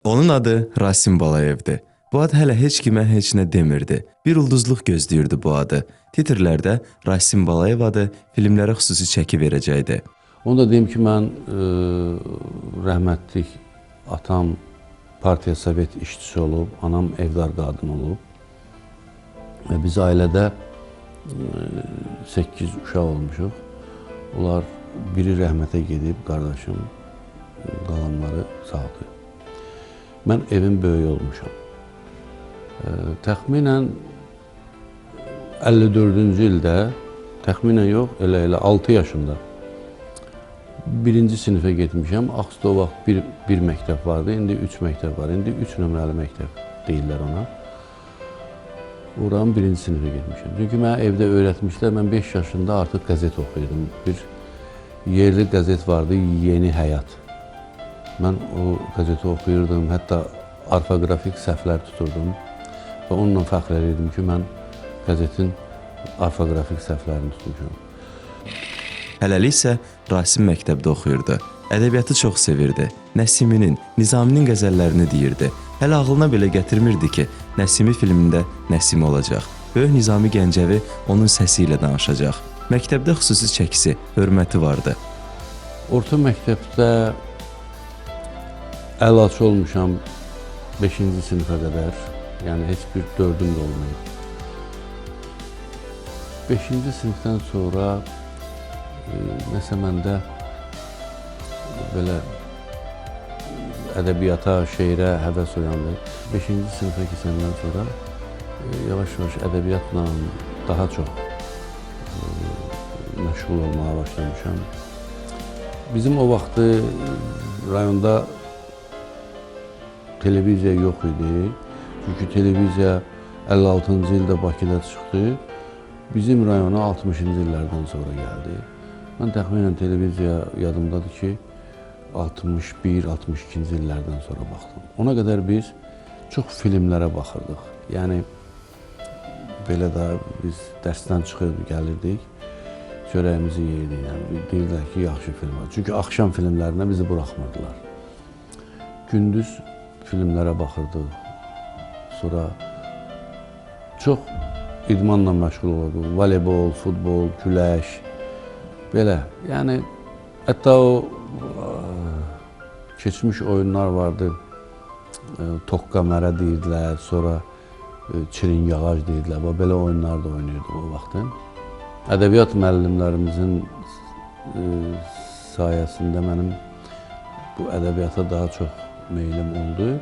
Onun adı Rasim Balayevdir. Bu ad hələ heç kimə heç nə demirdi. Bir ulduzluq gözləyirdi bu adı. Titrlərdə Rasim Balayev adı filmlərə xüsusi çəki verəcəkdi. Onu da deyim ki, mən rəhmətlik atam partiya sovet işçisi olub, anam evdar qadın olub. Və biz ailədə 8 uşaq olmuşuq. Onlar biri rəhmətə gedib, qardaşım, qalanları sağdır. Mən evin böyüyü olmuşam. Təxminən 54-cü ildə, təxminən yox, elə 6 yaşında birinci sinifə getmişəm. Axsuda o vaxt bir məktəb vardı, indi 3 məktəb var. İndi 3 nömrəli məktəb deyirlər ona. Oranın birinci sinifə getmişəm. Çünki mənə evdə öyrətmişlər, mən 5 yaşında artıq qəzet oxuyordum. Bir yerli qəzet vardı, Yeni Həyat. Mən o qəzeti oxuyurdum, hətta orfoqrafik səhvlər tuturdum. Və onunla fəxr edirdim ki, mən qəzetin orfoqrafik səhvlərini tutmuşam. Hələlik isə Rasim məktəbdə oxuyurdu. Ədəbiyyatı çox sevirdi. Nəsiminin, Nizaminin qəzəllərini deyirdi. Hələ ağlına belə gətirmirdi ki, Nəsimi filmində Nəsimi olacaq. Böyük Nizami Gəncəvi onun səsi ilə danışacaq. Məktəbdə xüsusi çəkisi, hörməti vardı. Orta məktəbdə əlaçı olmuşam 5-ci sinifə qədər. Yəni, heç bir 4-üm də olmayıb. 5-ci sinifdən sonra nəsə məndə belə ədəbiyyata, şeirə həvəs oyandı. 5-ci sinifə keçəndən sonra yavaş-yavaş ədəbiyyatla daha çox məşğul olmağa başlamışam. Bizim o vaxtı rayonda televiziya yox idi. Çünki televiziya 56-cı ildə Bakıda çıxdı. Bizim rayona 60-cı illərdən sonra gəldi. Mən təxminən televiziya yadımdadır ki, 61-62-ci illərdən sonra baxdım. Ona qədər biz çox filmlərə baxırdıq. Yəni, belə də biz dərsdən çıxırdı, gəlirdik, çörəyimizi yeyirdik. Yəni, deyirlər ki, yaxşı film var. Çünki axşam filmlərinə bizi buraxmırdılar. Gündüz filmlərə baxırdıq. Sonra çox idmanla məşğul olurdu. Voleybol, futbol, güləş, belə. Yəni, hətta o keçmiş oyunlar vardı. Toqqa mərə deyirdilər, sonra çirin yağac deyirdilər. Belə oyunlar da oynayırdı o vaxtı. Ədəbiyyat müəllimlərimizin sayəsində mənim bu ədəbiyyata daha çox meylim oldu.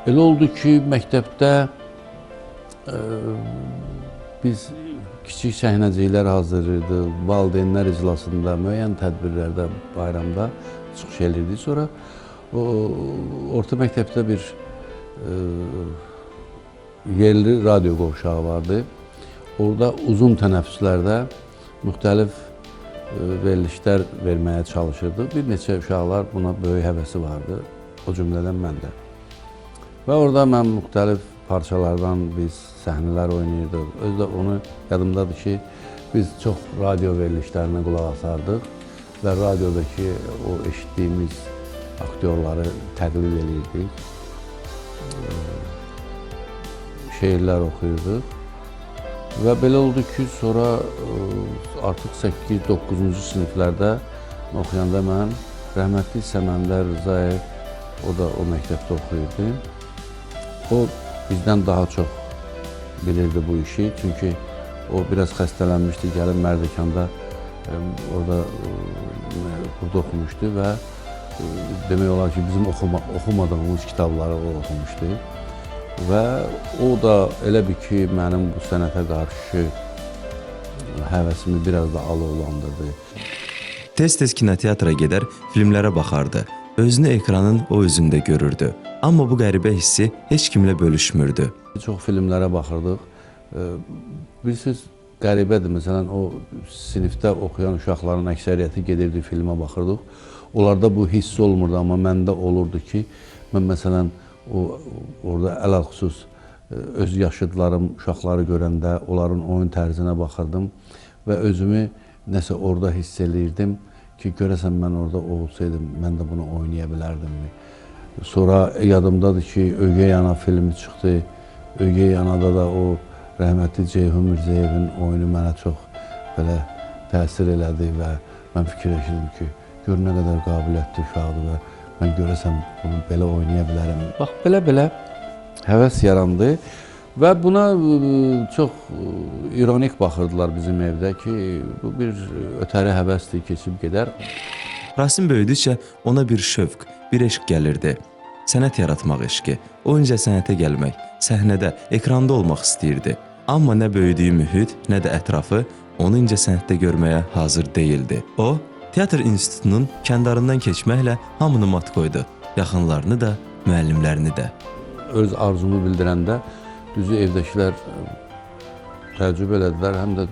Elə oldu ki, məktəbdə biz kiçik səhnəciklər hazırlayırdıq, valideynlər iclasında, müəyyən tədbirlərdə, bayramda çıxış edirdik. Sonra orta məktəbdə bir yerli radio qovşağı vardı. Orada uzun tənəffüslərdə müxtəlif verilişlər verməyə çalışırdıq. Bir neçə uşaqlar buna böyük həvəsi vardı, o cümlədən mən də. Və orada mən müxtəlif parçalardan biz səhnələr oynayırdıq. Özdə onu yadımdadır ki, biz çox radio verilişlərinə qulaq asardıq və radiodakı o eşitdiyimiz aktyorları təqlid edirdik. Şeirlər oxuyurduk. Və belə oldu ki, sonra artıq 8-9-cu siniflərdə oxuyanda mən rəhmətli Səməndər Rzayev, o da o məktəbdə oxuyurdu. O bizdən daha çox bilirdi bu işi, çünki o biraz xəstələnmişdi, gəlib Mərdəkanda orada burada oxumuşdu və demək olar ki, bizim oxumadığımız kitabları o oxumuşdu. Və o da elə bir ki, mənim bu sənətə qarşı həvəsimi biraz da alovlandırdı. Tez-tez kinoteatra gedər, filmlərə baxardı. Özünü ekranın o üzündə görürdü. Amma bu qəribə hissi heç kimlə bölüşmürdü. Çox filmlərə baxırdıq. Bilirsiniz, qəribədir. Məsələn, o sinifdə oxuyan uşaqların əksəriyyəti gedirdi, filmə baxırdıq. Onlarda bu hiss olmurdu, amma məndə olurdu ki, mən məsələn, orada ələlxüsus öz yaşıdlarım, uşaqları görəndə onların oyun tərzinə baxırdım və özümü nəsə orada hiss eləyirdim ki, görəsən mən orada olsaydım, mən də bunu oynaya bilərdimmi? Sonra yadımdadır ki Ögey Ana filmi çıxdı. Ögey Anada da o rəhmətli Ceyhun Mirzəyevin oyunu mənə çox belə təsir elədi və mən fikirləşirdim ki, gör nə qədər qabiliyyətli uşaqdır və mən görəsəm bunu belə oynaya bilərəm. Bax, belə həvəs yarandı və buna çox ironik baxırdılar bizim evdə ki, bu bir ötəri həvəsdir, keçib gedər. Rasim böyüdükcə ona bir şövq, bir eşq gəlirdi. Sənət yaratmaq eşqi, o incə sənətə gəlmək, səhnədə, ekranda olmaq istəyirdi. Amma nə böyüdüyü mühit, nə də ətrafı onu incə sənətdə görməyə hazır deyildi. O, teatr institutunun kəndarından keçməklə hamını mat qoydu. Yaxınlarını da, müəllimlərini də. Öz arzumu bildirəndə düzü evdəkilər təəccüb elədilər, həm də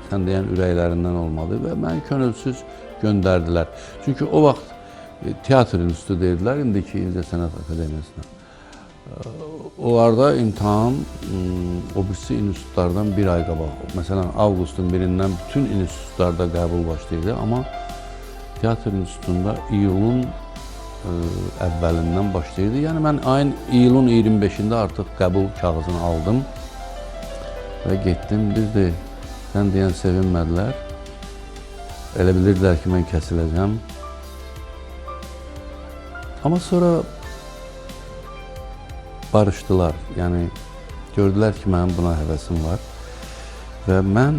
sən deyən ürəklərindən olmadı və məni könülsüz göndərdilər. Çünki o vaxt teatr institutu deyirlər, indiki İncəsənət Akademiyasına. Onlarda imtahan o birisi institutlardan bir ay qabaq. Məsələn, avqustun 1-dən bütün institutlarda qəbul başlayırdı, amma teatr institutunda iyulun əvvəlindən başlayırdı. Yəni mən iyulun 25-də artıq qəbul kağızını aldım və getdim. Düzdür, sən deyən sevinmədilər. Elə bilirdilər ki, mən kəsiləcəm. Amma sonra barışdılar. Yəni gördülər ki, mənim buna həvəsim var və mən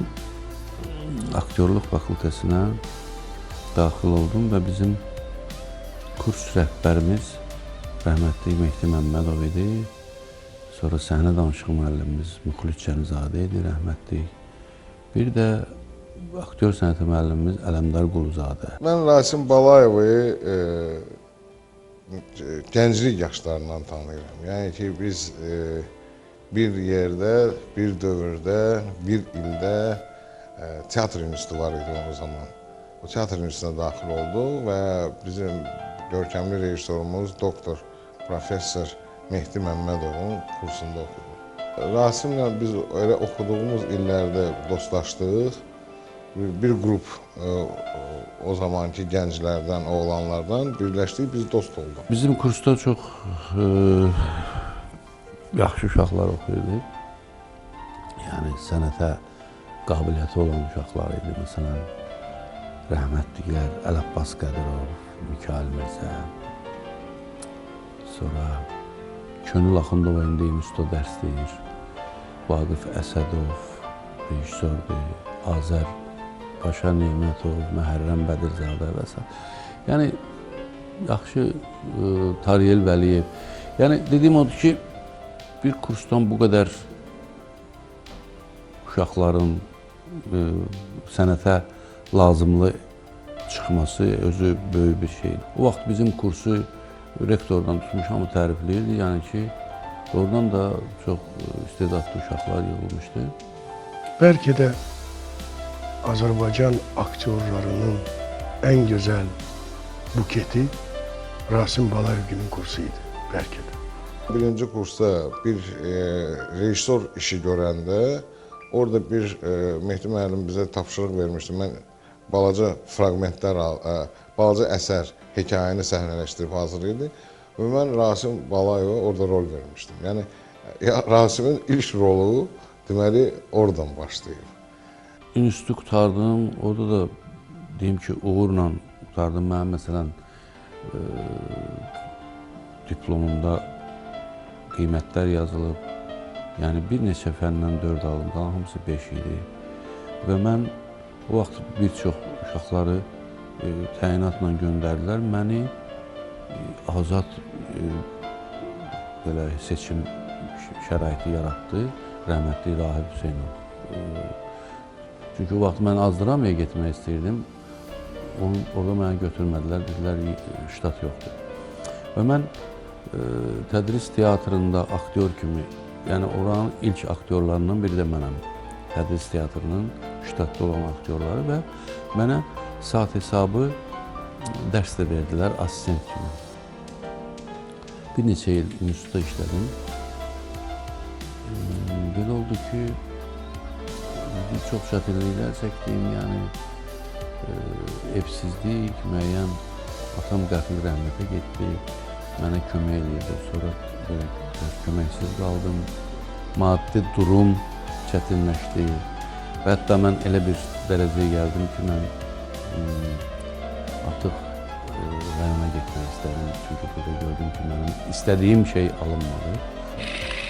aktyorluq fakültesinə daxil oldum və bizim kurs rəhbərimiz rəhmətli Mehdi Məmmədov idi. Sonra səhnə danışığı müəllimimiz Müxlis Cənizadə idi, rəhmətli. Bir də aktyor sənəti müəllimimiz Ələmdar Quluzadə. Mən Rasim Balayevi gənclik yaşlarından tanıyıram. Yəni ki, biz bir yerdə, bir dövrdə, bir ildə teatr institutu var idi o zaman. O teatr institutuna daxil oldu və bizim görkəmli rejissorumuz doktor, professor Mehdi Məmmədovun kursunda oxudu. Rasimlə biz elə oxuduğumuz illərdə dostlaşdıq. Bir qrup o zamanki gənclərdən, oğlanlardan birləşdik, biz dost olduq. Bizim kursda çox yaxşı uşaqlar oxuyurdu. Yəni sənətə qabiliyyəti olan uşaqlar idi. Məsələn, rəhmətliklər Əl Abbas Qədirov, Mikail Mirzə, sonra Könül Axundova indi institutda dərs deyir, Vaqif Əsədov rejissordur, Azər Paşa Nemətov, Məhərrəm Bədirzadə və s. Yəni, yaxşı Tariyel Vəliyev. Yəni, dediyim odur ki, bir kursdan bu qədər uşaqların sənətə lazımlı çıxması özü böyük bir şeydir. O vaxt bizim kursu rektordan tutmuş hamı tərifləyirdi. Yəni ki, oradan da çox istedadlı uşaqlar yığılmışdı. Bəlkə də Azərbaycan aktyorlarının ən gözəl buketi Rasim Balayevgilin kursu idi, bəlkə də. Birinci kursda bir rejissor işi görəndə, orada bir Mehdi müəllim bizə tapşırıq vermişdi. Mən balaca fragmentlər, balaca əsər, hekayəni səhnələşdirib hazırlayırdı və mən Rasim Balayeva orada rol vermişdim. Yəni, Rasimin ilk rolu deməli oradan başlayıb. İnstitutu qutardım, orada da deyim ki, uğurla qutardım. Mənim məsələn diplomumda qiymətlər yazılıb. Yəni bir neçə fəndən 4 aldım, qalan hamısı 5 idi. Və mən o vaxt bir çox uşaqları təyinatla göndərdilər. Məni azad belə seçim şəraiti yaratdı rəhmətli Rahib Hüseynov. Çünki o vaxt mən Azdıramaya getmək istəyirdim. Orada məni götürmədilər, dedilər, ştat yoxdur. Və mən tədris teatrında aktyor kimi, yəni oranın ilk aktyorlarından biri də mənəm. Tədris teatrının ştatda olan aktyorları və mənə saat hesabı dərs də verdilər assistent kimi. Bir neçə il institutda işlədim. Belə oldu ki, çox çətinliklər çəkdim, yəni evsizlik, müəyyən atam qəfil rəhmətə getdi. mənə kömək edirdi. Sonra biraz köməksiz qaldım. Maddi durum çətinləşdi. Və hətta mən elə bir dərəcəyə gəldim ki, mən artıq rayona getmək istədim. Çünki burada gördüm ki, mənim istədiyim şey alınmadı.